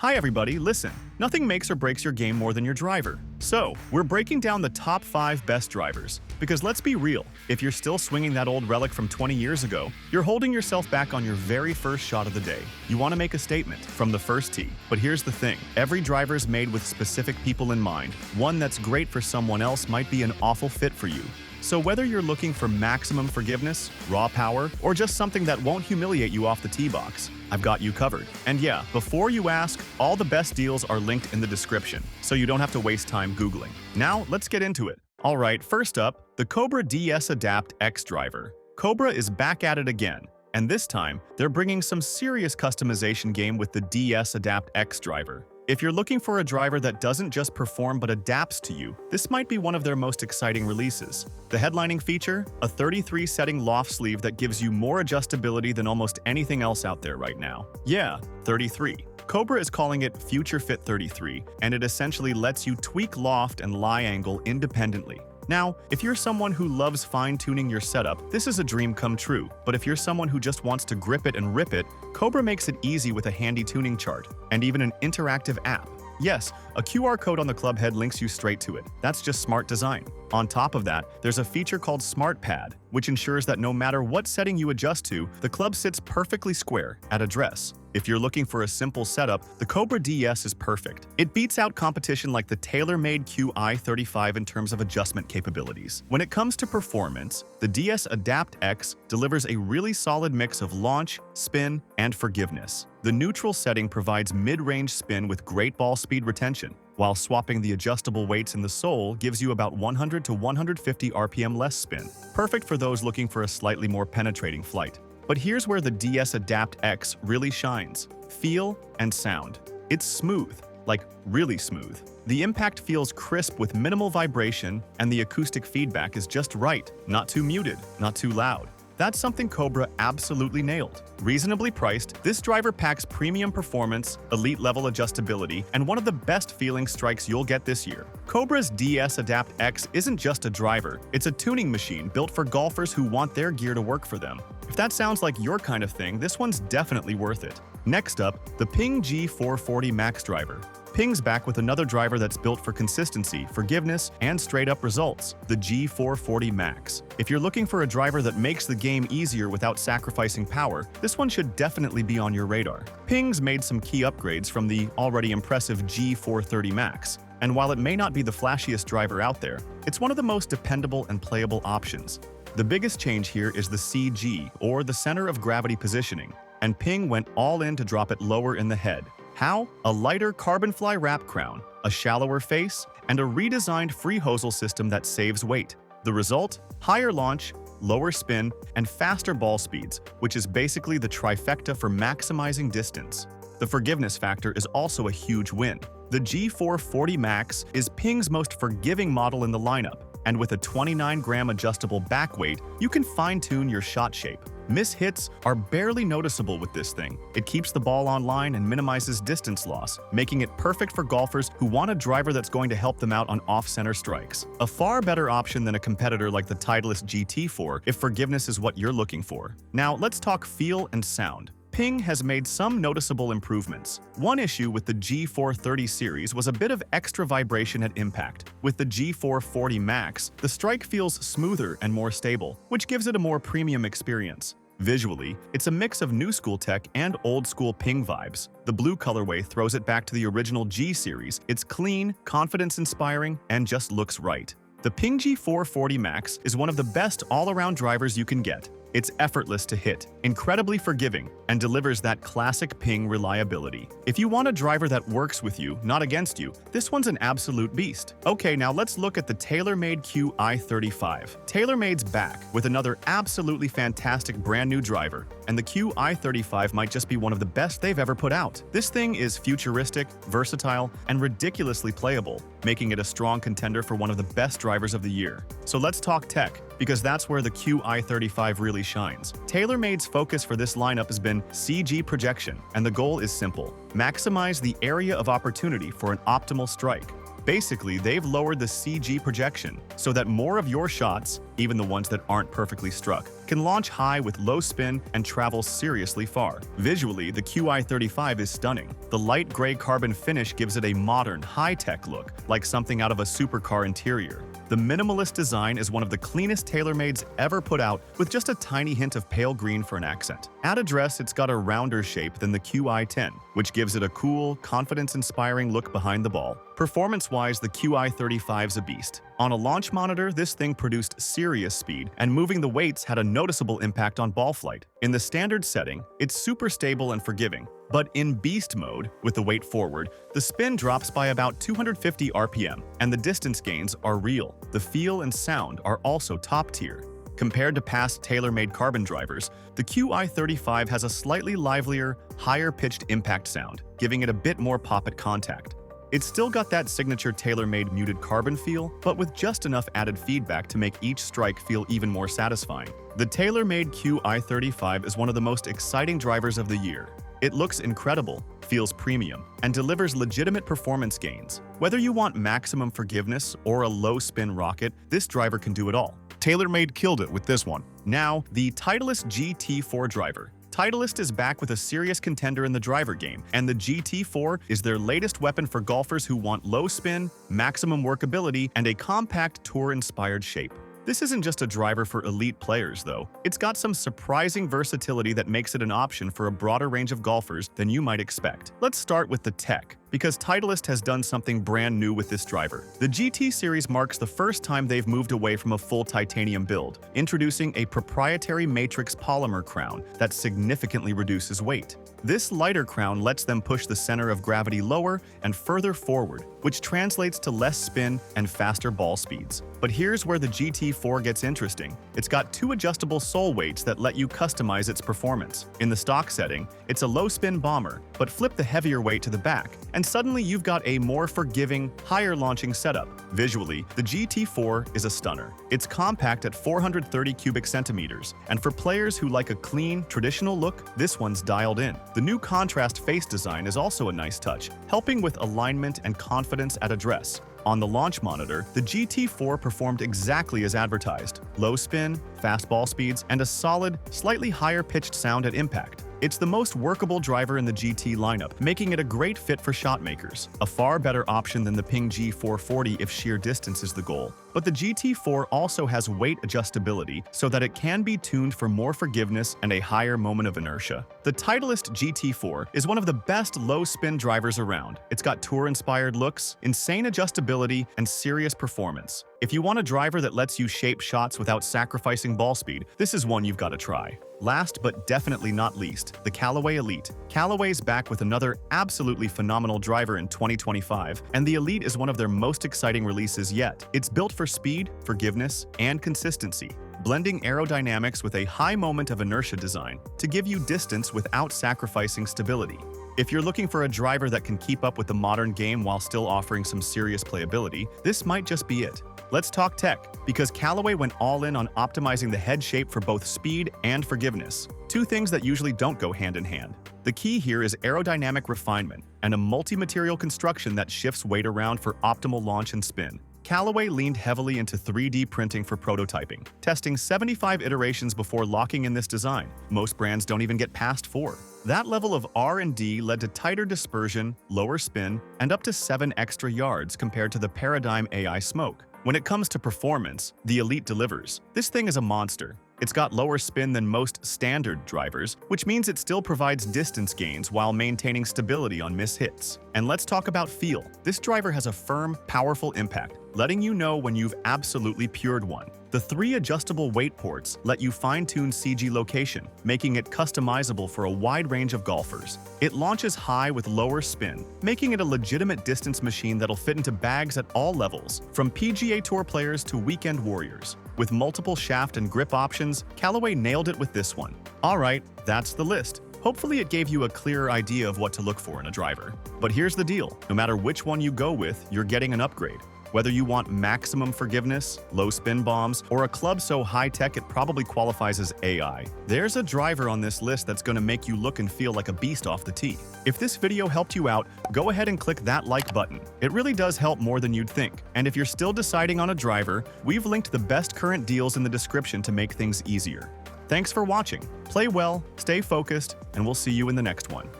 Hi everybody, listen. Nothing makes or breaks your game more than your driver. So, we're breaking down the top 5 best drivers. Because let's be real, if you're still swinging that old relic from 20 years ago, you're holding yourself back on your very first shot of the day. You want to make a statement from the first tee. But here's the thing, every driver's made with specific people in mind. One that's great for someone else might be an awful fit for you. So whether you're looking for maximum forgiveness, raw power, or just something that won't humiliate you off the tee box, I've got you covered. And yeah, before you ask, all the best deals are linked in the description, so you don't have to waste time Googling. Now, let's get into it. Alright, first up, the Cobra DS-ADAPT X driver. Cobra is back at it again, and this time, they're bringing some serious customization game with the DS-ADAPT X driver. If you're looking for a driver that doesn't just perform but adapts to you, this might be one of their most exciting releases. The headlining feature? A 33-setting loft sleeve that gives you more adjustability than almost anything else out there right now. Yeah, 33. Cobra is calling it FutureFit 33, and it essentially lets you tweak loft and lie angle independently. Now, if you're someone who loves fine-tuning your setup, this is a dream come true. But if you're someone who just wants to grip it and rip it, Cobra makes it easy with a handy tuning chart, and even an interactive app. Yes, a QR code on the club head links you straight to it. That's just smart design. On top of that, there's a feature called SmartPad, which ensures that no matter what setting you adjust to, the club sits perfectly square at address. If you're looking for a simple setup, the Cobra DS is perfect. It beats out competition like the TaylorMade Qi35 in terms of adjustment capabilities. When it comes to performance, the DS-ADAPT X delivers a really solid mix of launch, spin, and forgiveness. The neutral setting provides mid-range spin with great ball speed retention, while swapping the adjustable weights in the sole gives you about 100 to 150 RPM less spin, perfect for those looking for a slightly more penetrating flight. But here's where the DS-ADAPT X really shines. Feel and sound. It's smooth, like really smooth. The impact feels crisp with minimal vibration, and the acoustic feedback is just right, not too muted, not too loud. That's something Cobra absolutely nailed. Reasonably priced, this driver packs premium performance, elite-level adjustability, and one of the best feeling strikes you'll get this year. Cobra's DS-ADAPT X isn't just a driver, it's a tuning machine built for golfers who want their gear to work for them. If that sounds like your kind of thing, this one's definitely worth it. Next up, the Ping G440 Max driver. Ping's back with another driver that's built for consistency, forgiveness, and straight-up results, the G440 Max. If you're looking for a driver that makes the game easier without sacrificing power, this one should definitely be on your radar. Ping's made some key upgrades from the already impressive G430 Max, and while it may not be the flashiest driver out there, it's one of the most dependable and playable options. The biggest change here is the CG, or the center of gravity positioning, and Ping went all in to drop it lower in the head. How? A lighter Carbonfly Wrap crown, a shallower face, and a redesigned free hosel system that saves weight. The result? Higher launch, lower spin, and faster ball speeds, which is basically the trifecta for maximizing distance. The forgiveness factor is also a huge win. The G440 Max is Ping's most forgiving model in the lineup, and with a 29-gram adjustable back weight, you can fine-tune your shot shape. Miss hits are barely noticeable with this thing. It keeps the ball online and minimizes distance loss, making it perfect for golfers who want a driver that's going to help them out on off-center strikes. A far better option than a competitor like the Titleist GT4 if forgiveness is what you're looking for. Now, let's talk feel and sound. Ping has made some noticeable improvements. One issue with the G430 series was a bit of extra vibration at impact. With the G440 Max, the strike feels smoother and more stable, which gives it a more premium experience. Visually, it's a mix of new school tech and old school Ping vibes. The blue colorway throws it back to the original G series. It's clean, confidence-inspiring, and just looks right. The Ping G440 Max is one of the best all-around drivers you can get. It's effortless to hit, incredibly forgiving, and delivers that classic Ping reliability. If you want a driver that works with you, not against you, this one's an absolute beast. Okay, now let's look at the TaylorMade Qi35. TaylorMade's back with another absolutely fantastic brand new driver, and the Qi35 might just be one of the best they've ever put out. This thing is futuristic, versatile, and ridiculously playable, making it a strong contender for one of the best drivers of the year. So let's talk tech, because that's where the Qi35 really shines. TaylorMade's focus for this lineup has been CG projection, and the goal is simple: maximize the area of opportunity for an optimal strike. Basically, they've lowered the CG projection so that more of your shots, even the ones that aren't perfectly struck, can launch high with low spin and travel seriously far. Visually, the Qi35 is stunning. The light gray carbon finish gives it a modern, high-tech look, like something out of a supercar interior. The minimalist design is one of the cleanest TaylorMade's ever put out, with just a tiny hint of pale green for an accent. At address, it's got a rounder shape than the Qi10, which gives it a cool, confidence-inspiring look behind the ball. Performance-wise, the Qi35's a beast. On a launch monitor, this thing produced serious speed, and moving the weights had a noticeable impact on ball flight. In the standard setting, it's super stable and forgiving. But in beast mode, with the weight forward, the spin drops by about 250 RPM, and the distance gains are real. The feel and sound are also top tier. Compared to past TaylorMade carbon drivers, the Qi35 has a slightly livelier, higher-pitched impact sound, giving it a bit more pop at contact. It's still got that signature TaylorMade muted carbon feel, but with just enough added feedback to make each strike feel even more satisfying. The TaylorMade Qi35 is one of the most exciting drivers of the year. It looks incredible, feels premium, and delivers legitimate performance gains. Whether you want maximum forgiveness or a low-spin rocket, this driver can do it all. TaylorMade killed it with this one. Now, the Titleist GT4 Driver. Titleist is back with a serious contender in the driver game, and the GT4 is their latest weapon for golfers who want low spin, maximum workability, and a compact tour-inspired shape. This isn't just a driver for elite players, though. It's got some surprising versatility that makes it an option for a broader range of golfers than you might expect. Let's start with the tech, because Titleist has done something brand new with this driver. The GT series marks the first time they've moved away from a full titanium build, introducing a proprietary matrix polymer crown that significantly reduces weight. This lighter crown lets them push the center of gravity lower and further forward, which translates to less spin and faster ball speeds. But here's where the GT4 gets interesting. It's got two adjustable sole weights that let you customize its performance. In the stock setting, it's a low-spin bomber, but flip the heavier weight to the back, and suddenly you've got a more forgiving, higher-launching setup. Visually, the GT4 is a stunner. It's compact at 430 cubic centimeters, and for players who like a clean, traditional look, this one's dialed in. The new contrast face design is also a nice touch, helping with alignment and confidence at address. On the launch monitor, the GT4 performed exactly as advertised. Low spin, fast ball speeds, and a solid, slightly higher-pitched sound at impact. It's the most workable driver in the GT lineup, making it a great fit for shot makers. A far better option than the Ping G440 if sheer distance is the goal. But the GT4 also has weight adjustability so that it can be tuned for more forgiveness and a higher moment of inertia. The Titleist GT4 is one of the best low-spin drivers around. It's got tour-inspired looks, insane adjustability, and serious performance. If you want a driver that lets you shape shots without sacrificing ball speed, this is one you've got to try. Last but definitely not least, the Callaway Elyte. Callaway's back with another absolutely phenomenal driver in 2025, and the Elyte is one of their most exciting releases yet. It's built for speed, forgiveness, and consistency, blending aerodynamics with a high moment of inertia design to give you distance without sacrificing stability. If you're looking for a driver that can keep up with the modern game while still offering some serious playability, this might just be it. Let's talk tech, because Callaway went all in on optimizing the head shape for both speed and forgiveness, two things that usually don't go hand in hand. The key here is aerodynamic refinement and a multi-material construction that shifts weight around for optimal launch and spin. Callaway leaned heavily into 3D printing for prototyping, testing 75 iterations before locking in this design. Most brands don't even get past 4. That level of R&D led to tighter dispersion, lower spin, and up to 7 extra yards compared to the Paradigm AI Smoke. When it comes to performance, the Elyte delivers. This thing is a monster. It's got lower spin than most standard drivers, which means it still provides distance gains while maintaining stability on mishits. And let's talk about feel. This driver has a firm, powerful impact, letting you know when you've absolutely pured one. The 3 adjustable weight ports let you fine-tune CG location, making it customizable for a wide range of golfers. It launches high with lower spin, making it a legitimate distance machine that'll fit into bags at all levels, from PGA Tour players to weekend warriors. With multiple shaft and grip options, Callaway nailed it with this one. Alright, that's the list. Hopefully it gave you a clearer idea of what to look for in a driver. But here's the deal, no matter which one you go with, you're getting an upgrade. Whether you want maximum forgiveness, low spin bombs, or a club so high-tech it probably qualifies as AI, there's a driver on this list that's going to make you look and feel like a beast off the tee. If this video helped you out, go ahead and click that like button. It really does help more than you'd think. And if you're still deciding on a driver, we've linked the best current deals in the description to make things easier. Thanks for watching. Play well, stay focused, and we'll see you in the next one.